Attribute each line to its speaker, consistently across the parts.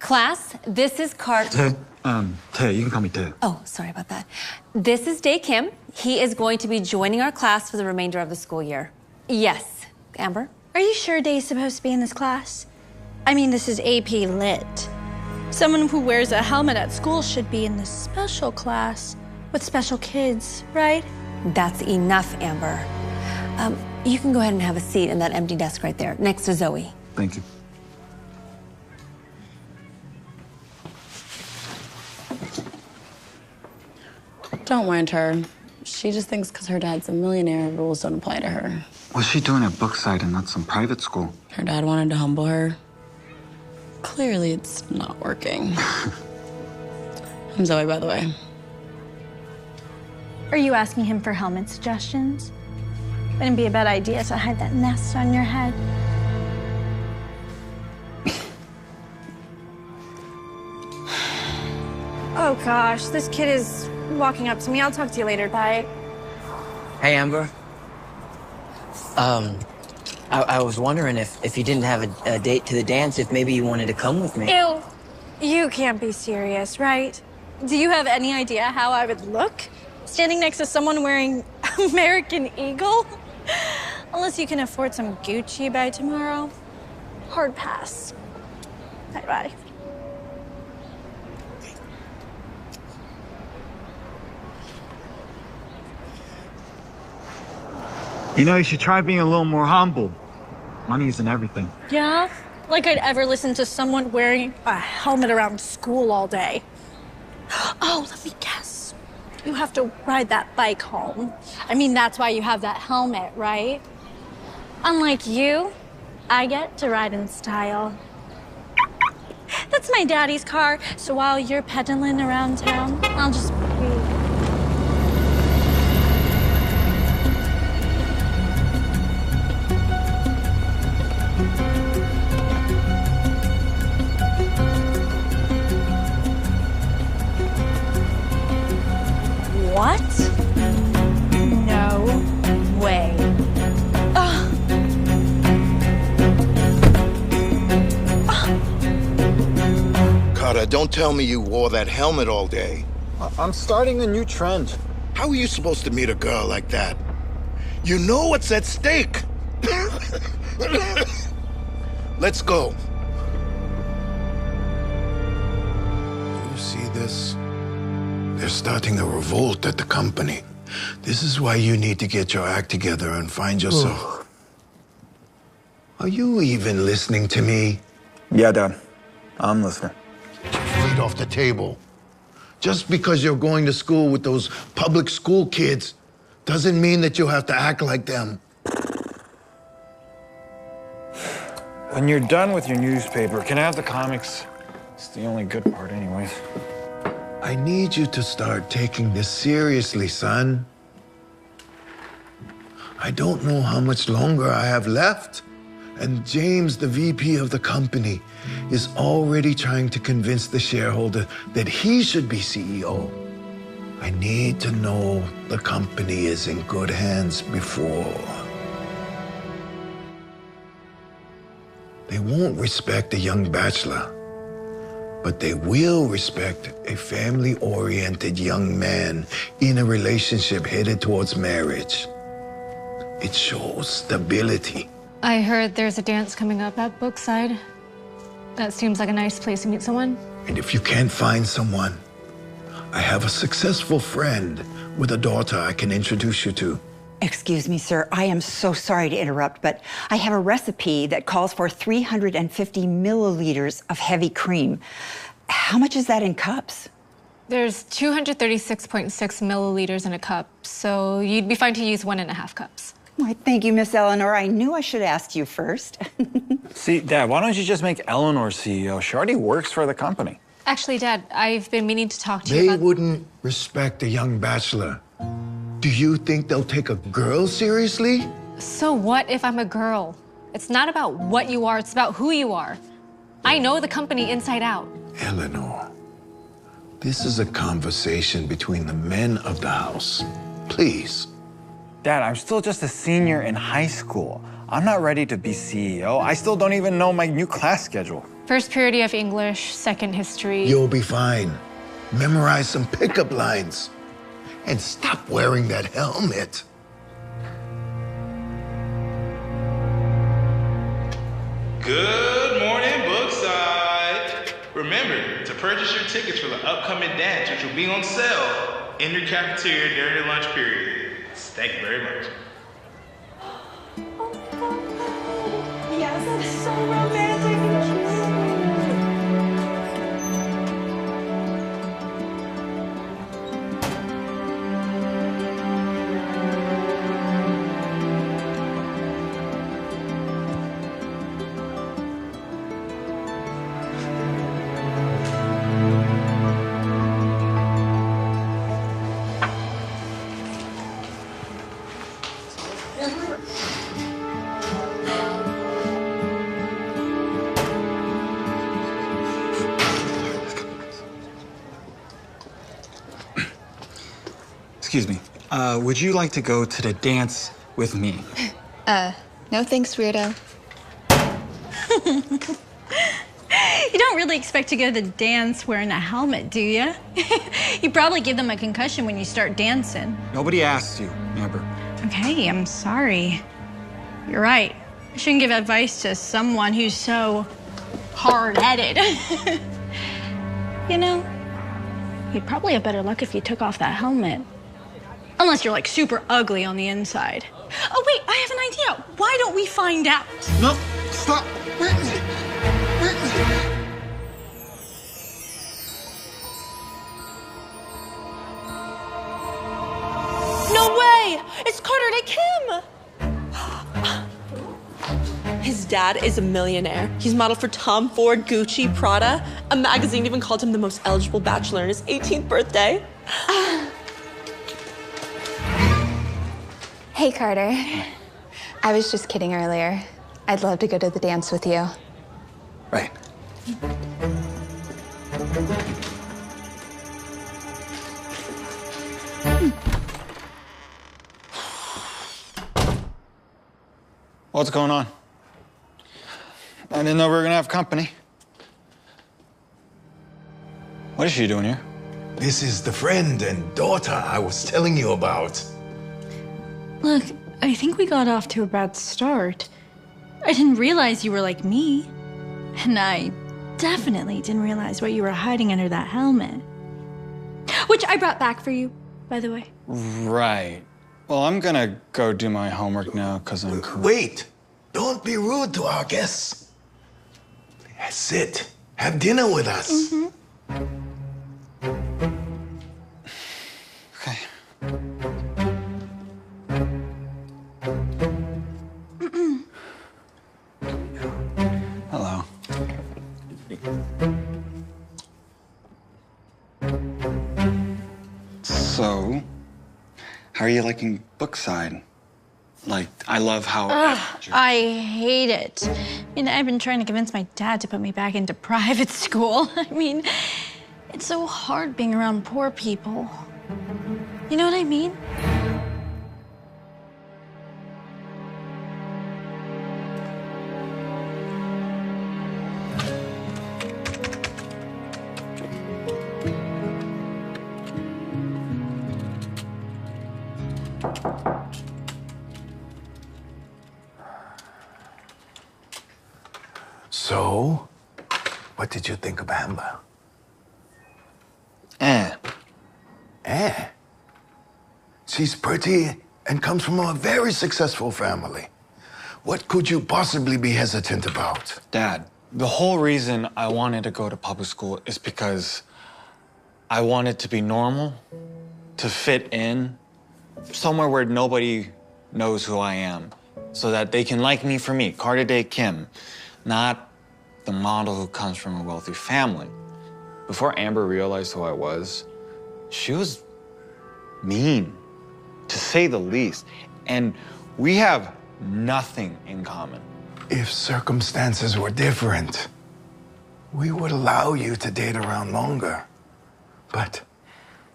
Speaker 1: Class, this is
Speaker 2: Tae, you can call me Tae.
Speaker 1: Oh, sorry about that. This is Dae Kim. He is going to be joining our class for the remainder of the school year. Yes. Amber?
Speaker 3: Are you sure Dae's supposed to be in this class? I mean, this is AP Lit. Someone who wears a helmet at school should be in this special class with special kids, right?
Speaker 1: That's enough, Amber. You can go ahead and have a seat in that empty desk right there, next to Zoe.
Speaker 2: Thank you.
Speaker 4: Don't mind her. She just thinks because her dad's a millionaire, rules don't apply to her.
Speaker 2: What's she doing at Brookside and not some private school?
Speaker 4: Her dad wanted to humble her. Clearly, it's not working. I'm Zoe, by the way.
Speaker 3: Are you asking him for helmet suggestions? Wouldn't be a bad idea to hide that nest on your head. Oh gosh, this kid is walking up to me. I'll talk to you later. Bye.
Speaker 5: Hey, Amber. I was wondering if you didn't have a date to the dance, if maybe you wanted to come with me.
Speaker 3: Ew. You can't be serious, right? Do you have any idea how I would look standing next to someone wearing American Eagle? Unless you can afford some Gucci by tomorrow. Hard pass. Bye-bye.
Speaker 2: You know, you should try being a little more humble. Money isn't everything.
Speaker 3: Yeah? Like I'd ever listen to someone wearing a helmet around school all day. Oh, let me guess. You have to ride that bike home. I mean, that's why you have that helmet, right? Unlike you, I get to ride in style. That's my daddy's car, so while you're pedaling around town, I'll just breathe. What? No way.
Speaker 6: Carter, don't tell me you wore that helmet all day.
Speaker 2: I'm starting a new trend.
Speaker 6: How are you supposed to meet a girl like that? You know what's at stake. Let's go. You see this? They're starting a revolt at the company. This is why you need to get your act together and find yourself. Are you even listening to me?
Speaker 2: Yeah, Dad. I'm listening.
Speaker 6: Get your feet off the table. Just because you're going to school with those public school kids doesn't mean that you have to act like them.
Speaker 2: When you're done with your newspaper, can I have the comics? It's the only good part anyways.
Speaker 6: I need you to start taking this seriously, son. I don't know how much longer I have left. And James, the VP of the company, is already trying to convince the shareholder that he should be CEO. I need to know the company is in good hands before. They won't respect a young bachelor, but they will respect a family-oriented young man in a relationship headed towards marriage. It shows stability.
Speaker 7: I heard there's a dance coming up at Brookside. That seems like a nice place to meet someone.
Speaker 6: And if you can't find someone, I have a successful friend with a daughter I can introduce you to.
Speaker 8: Excuse me, sir. I am so sorry to interrupt, but I have a recipe that calls for 350 milliliters of heavy cream. How much is that in cups?
Speaker 7: There's 236.6 milliliters in a cup, so you'd be fine to use 1.5 cups.
Speaker 8: Why, thank you, Miss Eleanor. I knew I should ask you first.
Speaker 2: See, Dad, why don't you just make Eleanor CEO? She already works for the company.
Speaker 7: Actually, Dad, I've been meaning to talk to you
Speaker 6: They
Speaker 7: about...
Speaker 6: wouldn't respect a young bachelor. Do you think they'll take a girl seriously?
Speaker 7: So what if I'm a girl? It's not about what you are, it's about who you are. I know the company inside out.
Speaker 6: Eleanor, this is a conversation between the men of the house. Please.
Speaker 2: Dad, I'm still just a senior in high school. I'm not ready to be CEO. I still don't even know my new class schedule.
Speaker 7: First period you have English, second history.
Speaker 6: You'll be fine. Memorize some pickup lines. And stop wearing that helmet.
Speaker 9: Good morning, Brookside. Remember to purchase your tickets for the upcoming dance, which will be on sale in your cafeteria during the lunch period. Thank you very much.
Speaker 3: Yes, that's so romantic and cute.
Speaker 2: Excuse me. Would you like to go to the dance with me?
Speaker 10: No thanks, weirdo.
Speaker 3: You don't really expect to go to the dance wearing a helmet, do you? You probably give them a concussion when you start dancing.
Speaker 2: Nobody asked you, Amber.
Speaker 3: Okay, I'm sorry. You're right. I shouldn't give advice to someone who's so hard-headed. You know, you'd probably have better luck if you took off that helmet. Unless you're like super ugly on the inside. Oh wait, I have an idea. Why don't we find out?
Speaker 2: No, stop. Whitney.
Speaker 11: No way! It's Carter Day Kim! His dad is a millionaire. He's modeled for Tom Ford, Gucci, Prada. A magazine even called him the most eligible bachelor on his 18th birthday.
Speaker 10: Hey, Carter. I was just kidding earlier. I'd love to go to the dance with you.
Speaker 2: Right. What's going on? I didn't know we were gonna have company. What is she doing here?
Speaker 6: This is the friend and daughter I was telling you about.
Speaker 3: Look, I think we got off to a bad start. I didn't realize you were like me. And I definitely didn't realize what you were hiding under that helmet. Which I brought back for you, by the way.
Speaker 2: Right. Well, I'm gonna go do my homework now because I'm
Speaker 6: Wait! Don't be rude to our guests. Sit. Have dinner with us.
Speaker 2: Okay. Hello. So, how are you liking Brookside? Like, I love how...
Speaker 3: I hate it. I mean, I've been trying to convince my dad to put me back into private school. I mean, it's so hard being around poor people. You know what I mean?
Speaker 6: So, what did you think of Amber? She's pretty and comes from a very successful family. What could you possibly be hesitant about?
Speaker 2: Dad, the whole reason I wanted to go to public school is because I wanted to be normal, to fit in, somewhere where nobody knows who I am, so that they can like me for me, Carter Day Kim, not the model who comes from a wealthy family. Before Amber realized who I was, she was mean, to say the least. And we have nothing in common.
Speaker 6: If circumstances were different, we would allow you to date around longer. But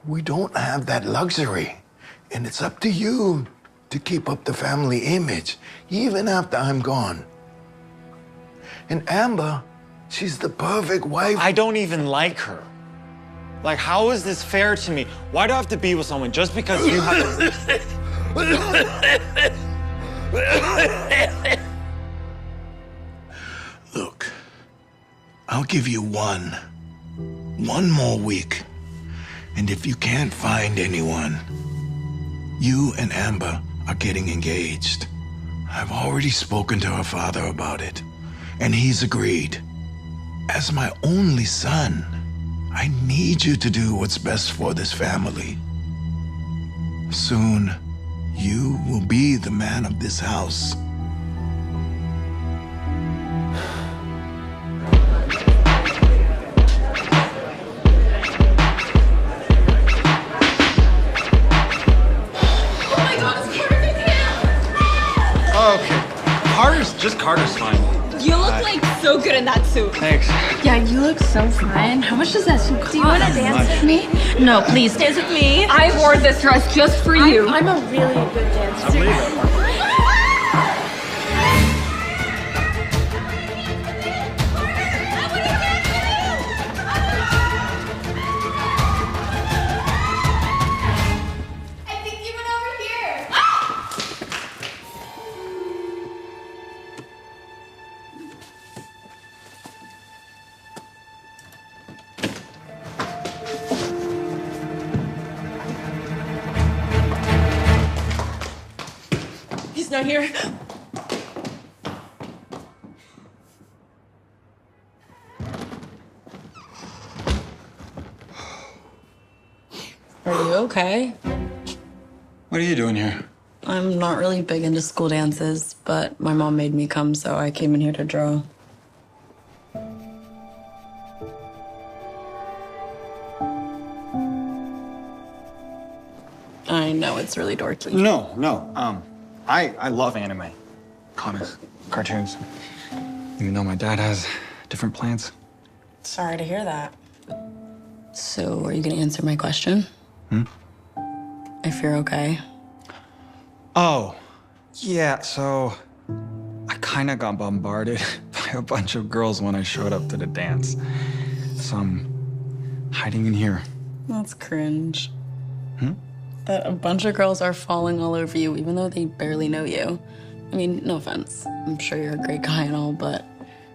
Speaker 6: we don't have that luxury. And it's up to you to keep up the family image, even after I'm gone. And Amber She's the perfect wife.
Speaker 2: I don't even like her. Like, how is this fair to me? Why do I have to be with someone just because you have to...
Speaker 6: Look, I'll give you one more week. And if you can't find anyone, you and Amber are getting engaged. I've already spoken to her father about it, and he's agreed. As my only son, I need you to do what's best for this family. Soon, you will be the man of this house.
Speaker 2: Okay. Carter's fine.
Speaker 10: You look like so good in that suit.
Speaker 2: Thanks.
Speaker 3: Yeah, you look so fine. How much does that suit cost?
Speaker 10: Do you want to dance with me?
Speaker 3: No, please dance with me.
Speaker 10: I wore this dress just for you.
Speaker 3: I'm a really good dancer.
Speaker 11: He's not here.
Speaker 4: Are you okay?
Speaker 2: What are you doing here?
Speaker 4: I'm not really big into school dances, but my mom made me come, so I came in here to draw. I know it's really dorky.
Speaker 2: No. I love anime. Comics, cartoons. Even though my dad has different plans.
Speaker 4: Sorry to hear that. So, are you gonna answer my question? If you're okay.
Speaker 2: Oh, yeah, so I kind of got bombarded by a bunch of girls when I showed up to the dance. So I'm hiding in here.
Speaker 4: That's cringe. That a bunch of girls are falling all over you, even though they barely know you. I mean, no offense. I'm sure you're a great guy and all, but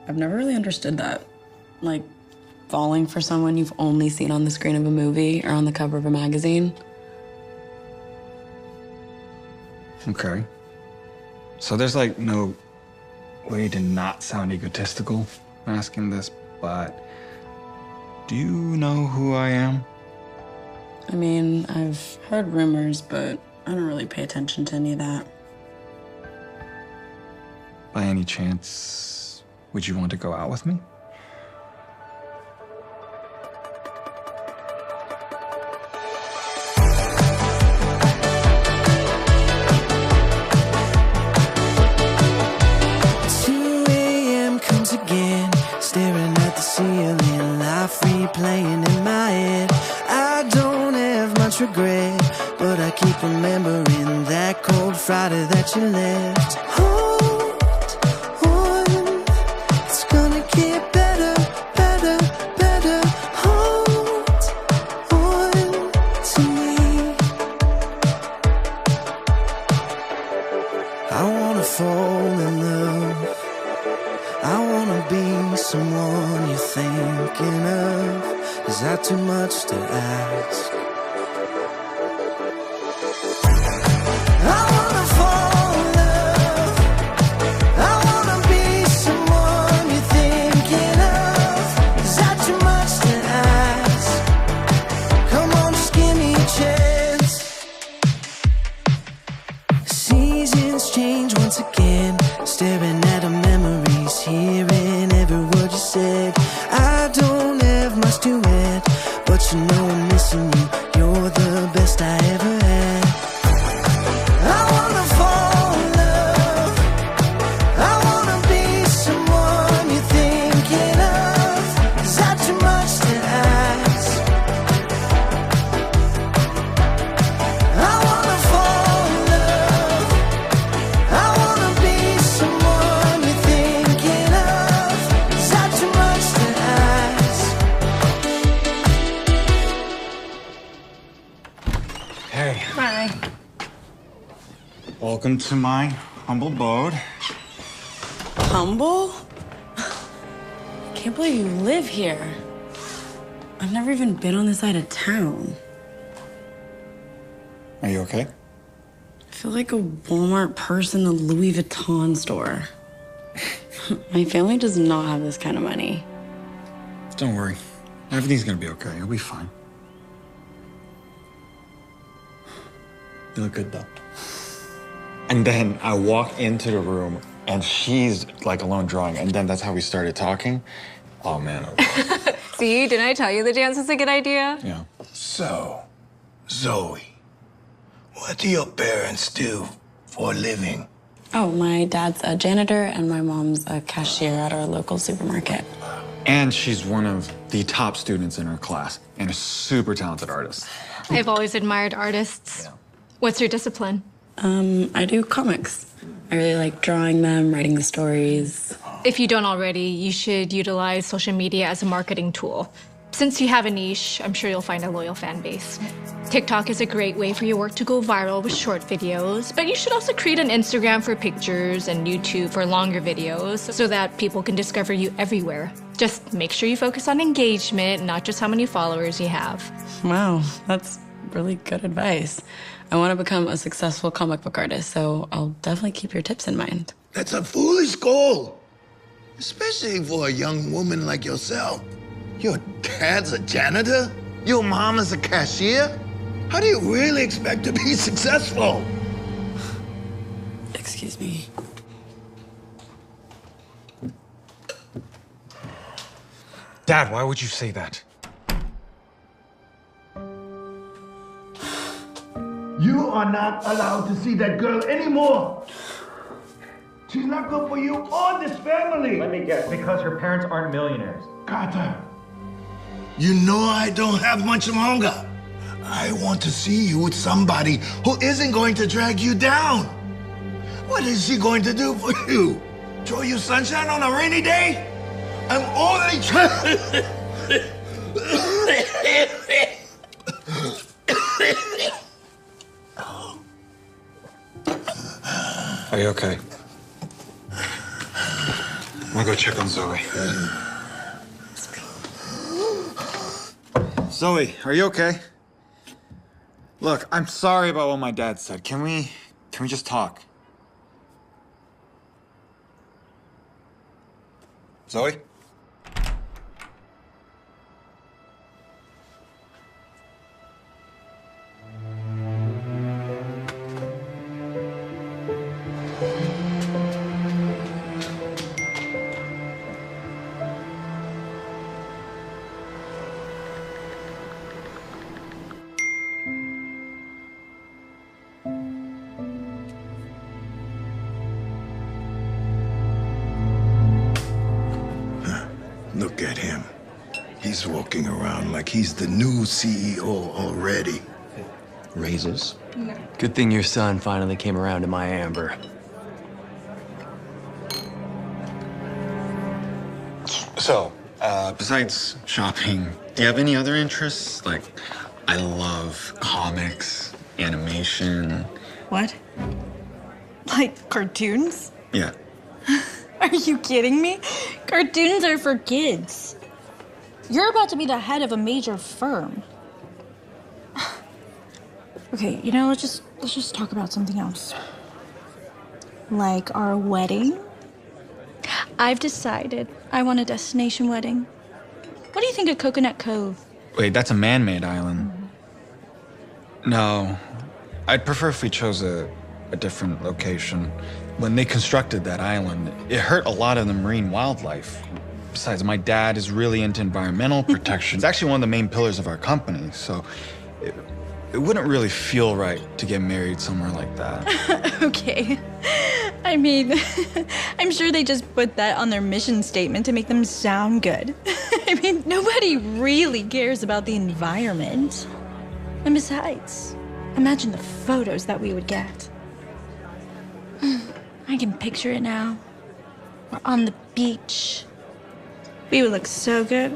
Speaker 4: I've never really understood that. Like, falling for someone you've only seen on the screen of a movie or on the cover of a magazine.
Speaker 2: Okay. So there's like no way to not sound egotistical asking this, but do you know who I am?
Speaker 4: I mean, I've heard rumors, but I don't really pay attention to any of that.
Speaker 2: By any chance, would you want to go out with me?
Speaker 12: Playing in my head. I don't have much regret, but I keep remembering that cold Friday that you left. Hold on, it's gonna get better, better, better. Hold on to me. I wanna fall in love. I wanna be someone you're thinking of. Is that too much to ask? I wanna fall in love. I wanna be someone you're thinking of. Is that too much to ask? Come on, just give me a chance. Seasons change once again. Staring at our memories, hearing every word you said. I don't have much to add, but you know I'm missing you. You're the best I ever had. I wanna fall in love. I wanna be someone you're thinking of. Is that too much to ask? I wanna fall in love. I wanna be someone you're thinking of. Is that too much
Speaker 2: Zoe.
Speaker 3: Bye.
Speaker 2: Welcome to my humble abode.
Speaker 4: Humble? I can't believe you live here. I've never even been on this side of town.
Speaker 2: Are you okay?
Speaker 4: I feel like a Walmart purse in a Louis Vuitton store. My family does not have this kind of money.
Speaker 2: Don't worry. Everything's gonna be okay. You'll be fine. You look good though. And then I walk into the room and she's like alone drawing. And then that's how we started talking. Oh man.
Speaker 7: See, didn't I tell you the dance was a good idea?
Speaker 2: Yeah.
Speaker 6: So, Zoe, what do your parents do for a living?
Speaker 4: Oh, my dad's a janitor and my mom's a cashier at our local supermarket.
Speaker 2: And she's one of the top students in her class and a super talented artist.
Speaker 7: I've always admired artists. What's your discipline?
Speaker 4: I do comics. I really like drawing them, writing the stories.
Speaker 7: If you don't already, you should utilize social media as a marketing tool. Since you have a niche, I'm sure you'll find a loyal fan base. TikTok is a great way for your work to go viral with short videos, but you should also create an Instagram for pictures and YouTube for longer videos so that people can discover you everywhere. Just make sure you focus on engagement, not just how many followers you have.
Speaker 4: Wow, that's really good advice. I want to become a successful comic book artist, so I'll definitely keep your tips in mind.
Speaker 6: That's a foolish goal, especially for a young woman like yourself. Your dad's a janitor? Your mom is a cashier? How do you really expect to be successful?
Speaker 4: Excuse me.
Speaker 2: Dad, why would you say that?
Speaker 6: You are not allowed to see that girl anymore. She's not good for you or this family.
Speaker 13: Let me guess, because her parents aren't millionaires.
Speaker 6: Carter, you know I don't have much longer. I want to see you with somebody who isn't going to drag you down. What is she going to do for you? Throw you sunshine on a rainy day? I'm only trying.
Speaker 2: Are you okay? I'm gonna go check on Zoe. Zoe, are you okay? Look, I'm sorry about what my dad said. Can we just talk? Zoe?
Speaker 6: Look at him. He's walking around like he's the new CEO already.
Speaker 5: Raises. Good thing your son finally came around to my Amber.
Speaker 2: So, besides shopping, do you have any other interests? Like, I love comics, animation.
Speaker 3: What? Like cartoons?
Speaker 2: Yeah.
Speaker 3: Are you kidding me? Cartoons are for kids. You're about to be the head of a major firm. Okay, you know, let's just talk about something else. Like our wedding. I've decided I want a destination wedding. What do you think of Coconut Cove?
Speaker 2: Wait, that's a man-made island. No, I'd prefer if we chose a different location. When they constructed that island, it hurt a lot of the marine wildlife. Besides, my dad is really into environmental protection. It's actually one of the main pillars of our company, so it wouldn't really feel right to get married somewhere like that.
Speaker 3: Okay. I mean, I'm sure they just put that on their mission statement to make them sound good. I mean, nobody really cares about the environment. And besides, imagine the photos that we would get. I can picture it now. We're on the beach. We would look so good.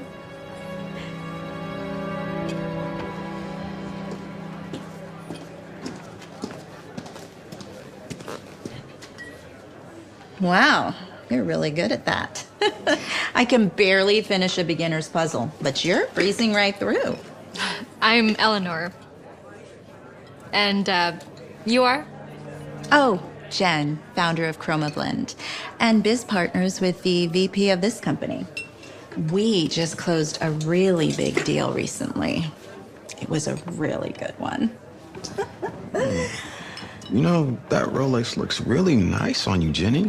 Speaker 14: Wow, you're really good at that. I can barely finish a beginner's puzzle, but you're breezing right through.
Speaker 7: I'm Eleanor. And, you are?
Speaker 14: Oh, Jen, founder of Chroma Blend, and biz partners with the VP of this company. We just closed a really big deal recently. It was a really good one.
Speaker 15: You know, that Rolex looks really nice on you, Jenny.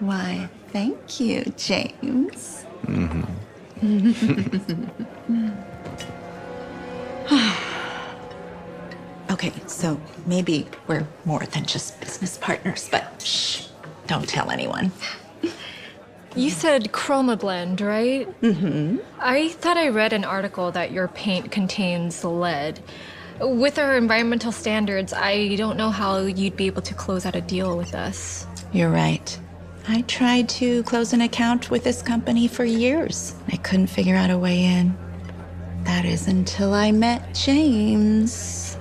Speaker 14: Why, thank you, James. Okay, so maybe we're more than just business partners, but shh, don't tell anyone.
Speaker 7: You said Chroma Blend, right? Mm-hmm. I thought I read an article that your paint contains lead. With our environmental standards, I don't know how you'd be able to close out a deal with us.
Speaker 14: You're right. I tried to close an account with this company for years. I couldn't figure out a way in. That is until I met James.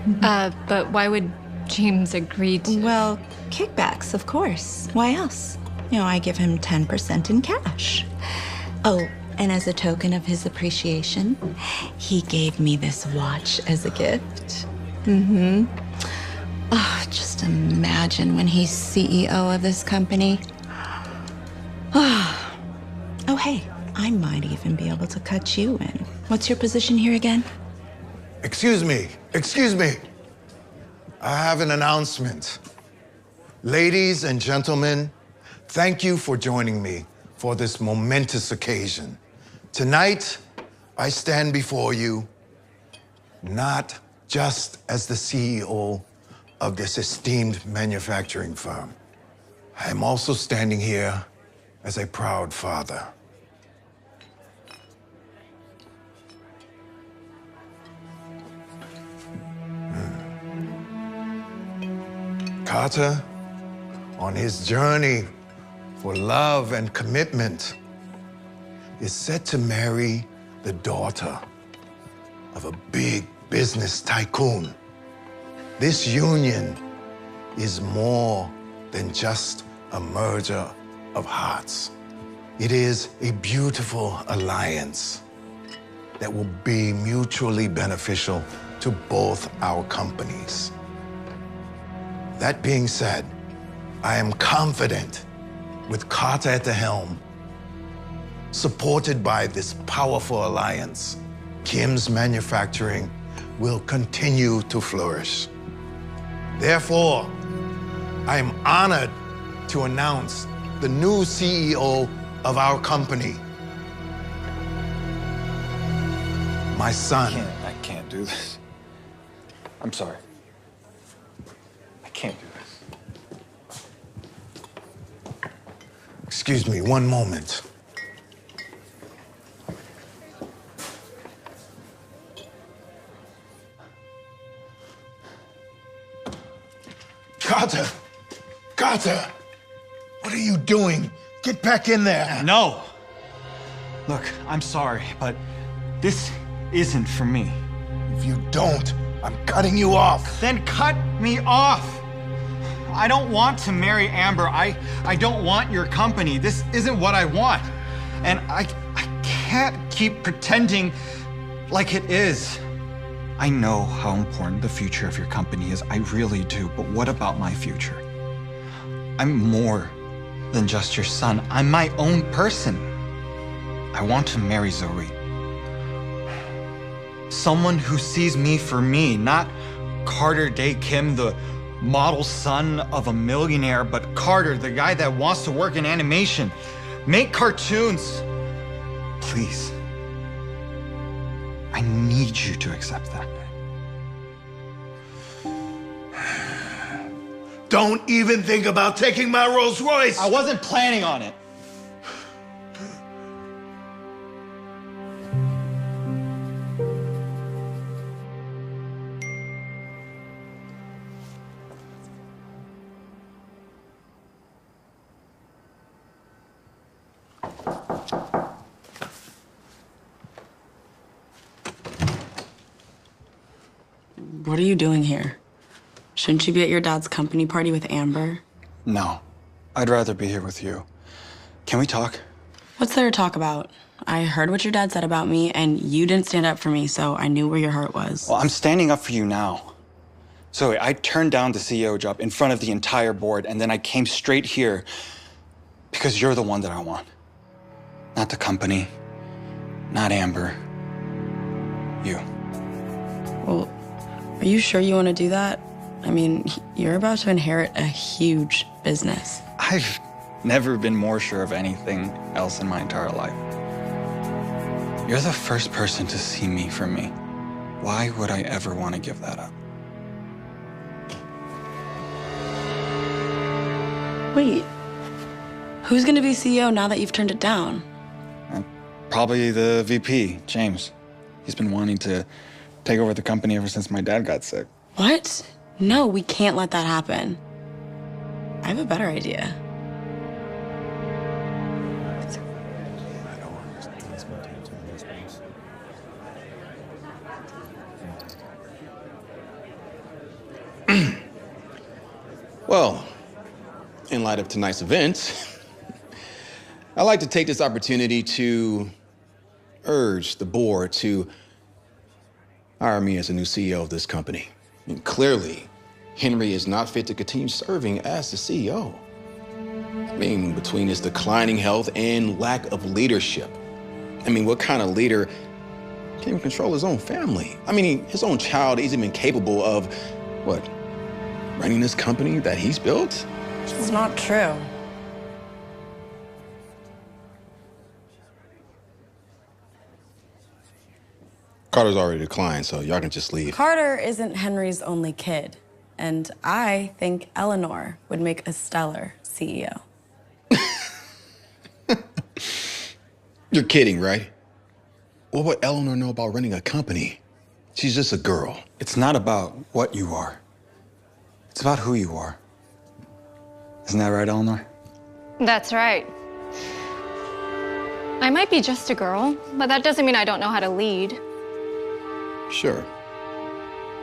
Speaker 7: But why would James agree to?
Speaker 14: Well, kickbacks, of course. Why else? You know, I give him 10% in cash. Oh, and as a token of his appreciation, he gave me this watch as a gift. Oh, just imagine when he's CEO of this company. Oh, hey, I might even be able to cut you in. What's your position here again?
Speaker 6: Excuse me. I have an announcement. Ladies and gentlemen, thank you for joining me for this momentous occasion. Tonight, I stand before you not just as the CEO of this esteemed manufacturing firm. I am also standing here as a proud father. Carter, on his journey for love and commitment, is set to marry the daughter of a big business tycoon. This union is more than just a merger of hearts. It is a beautiful alliance that will be mutually beneficial to both our companies. That being said, I am confident with Carter at the helm, supported by this powerful alliance, Kim's manufacturing will continue to flourish. Therefore, I am honored to announce the new CEO of our company, my son.
Speaker 2: I can't do this. I'm sorry. I can't do this.
Speaker 6: Excuse me, one moment. Carter, what are you doing? Get back in there.
Speaker 2: No. Look, I'm sorry, but this isn't for me.
Speaker 6: If you don't, I'm cutting you off.
Speaker 2: Then cut me off. I don't want to marry Amber. I don't want your company. This isn't what I want. And I can't keep pretending like it is. I know how important the future of your company is. I really do. But what about my future? I'm more than just your son. I'm my own person. I want to marry Zoe. Someone who sees me for me, not Carter Day Kim, the model son of a millionaire, but Carter, the guy that wants to work in animation, make cartoons. Please. I need you to accept that.
Speaker 6: Don't even think about taking my Rolls Royce.
Speaker 2: I wasn't planning on it.
Speaker 4: What are you doing here? Shouldn't you be at your dad's company party with Amber?
Speaker 2: No. I'd rather be here with you. Can we talk?
Speaker 4: What's there to talk about? I heard what your dad said about me, and you didn't stand up for me, so I knew where your heart was.
Speaker 2: Well, I'm standing up for you now. Zoe, I turned down the CEO job in front of the entire board, and then I came straight here because you're the one that I want. Not the company, not Amber. You.
Speaker 4: Well, are you sure you want to do that? I mean, you're about to inherit a huge business.
Speaker 2: I've never been more sure of anything else in my entire life. You're the first person to see me for me. Why would I ever want to give that up?
Speaker 4: Wait, who's gonna be CEO now that you've turned it down?
Speaker 2: Probably the VP, James. He's been wanting to take over the company ever since my dad got sick.
Speaker 4: What? No, we can't let that happen. I have a better idea.
Speaker 15: Well, in light of tonight's events, I'd like to take this opportunity to urge the board to hire me as the new CEO of this company. I mean, clearly, Henry is not fit to continue serving as the CEO. I mean, between his declining health and lack of leadership. I mean, what kind of leader can't even control his own family? I mean, his own child isn't even capable of, what, running this company that he's built?
Speaker 4: It's not true.
Speaker 15: Carter's already declined, so y'all can just leave.
Speaker 4: Carter isn't Henry's only kid, and I think Eleanor would make a stellar CEO.
Speaker 15: You're kidding, right? What would Eleanor know about running a company? She's just a girl.
Speaker 2: It's not about what you are. It's about who you are. Isn't that right, Eleanor?
Speaker 7: That's right. I might be just a girl, but that doesn't mean I don't know how to lead.
Speaker 15: Sure.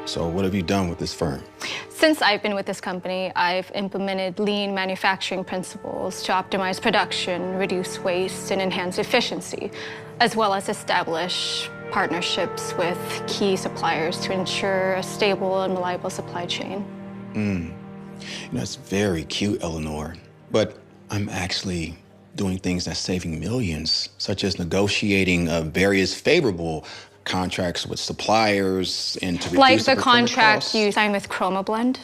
Speaker 15: So what have you done with this firm?
Speaker 7: Since I've been with this company, I've implemented lean manufacturing principles to optimize production, reduce waste, and enhance efficiency, as well as establish partnerships with key suppliers to ensure a stable and reliable supply chain.
Speaker 15: You know, it's very cute, Eleanor, but I'm actually doing things that's saving millions, such as negotiating various favorable contracts with suppliers and to reduce
Speaker 7: Like the
Speaker 15: procurement
Speaker 7: contract
Speaker 15: costs.
Speaker 7: you signed with ChromaBlend,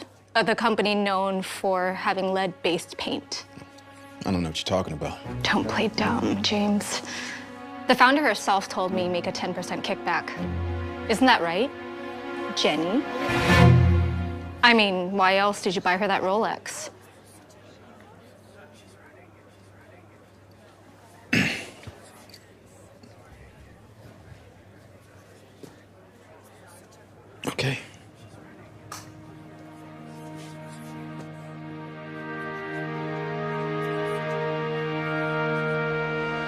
Speaker 7: the company known for having lead-based paint.
Speaker 15: I don't know what you're talking about.
Speaker 7: Don't play dumb, James. The founder herself told me make a 10% kickback. Isn't that right, Jenny? I mean, why else did you buy her that Rolex?
Speaker 15: Okay.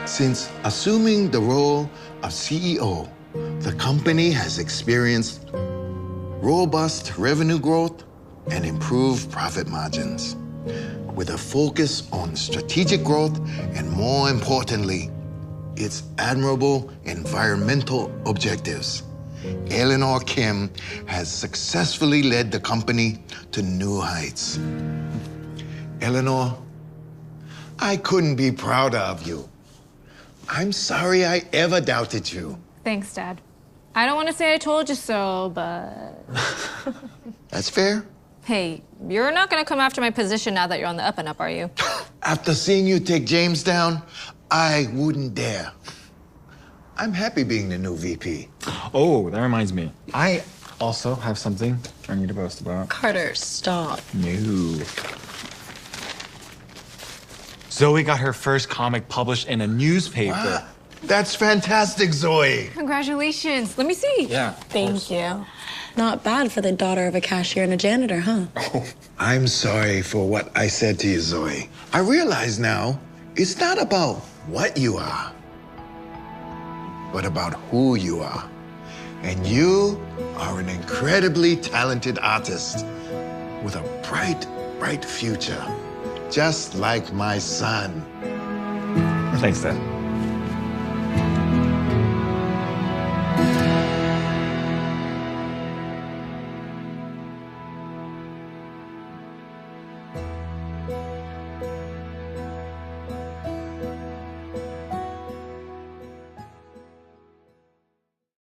Speaker 6: Since assuming the role of CEO, the company has experienced robust revenue growth and improved profit margins, with a focus on strategic growth and, more importantly, its admirable environmental objectives. Eleanor Kim has successfully led the company to new heights. Eleanor, I couldn't be prouder of you. I'm sorry I ever doubted you.
Speaker 7: Thanks, Dad. I don't want to say I told you so, but...
Speaker 6: That's fair.
Speaker 7: Hey, you're not going to come after my position now that you're on the up and up, are you?
Speaker 6: After seeing you take James down, I wouldn't dare. I'm happy being the new VP.
Speaker 2: Oh, that reminds me. I also have something I need to boast about.
Speaker 4: Carter, stop.
Speaker 2: No. Zoe got her first comic published in a newspaper.
Speaker 6: Wow. That's fantastic, Zoe.
Speaker 7: Congratulations. Let me see.
Speaker 2: Yeah.
Speaker 4: Thank you. Not bad for the daughter of a cashier and a janitor, huh?
Speaker 6: I'm sorry for what I said to you, Zoe. I realize now it's not about what you are, but about who you are. And you are an incredibly talented artist with a bright, bright future. just like my son.
Speaker 2: Thanks, Dad.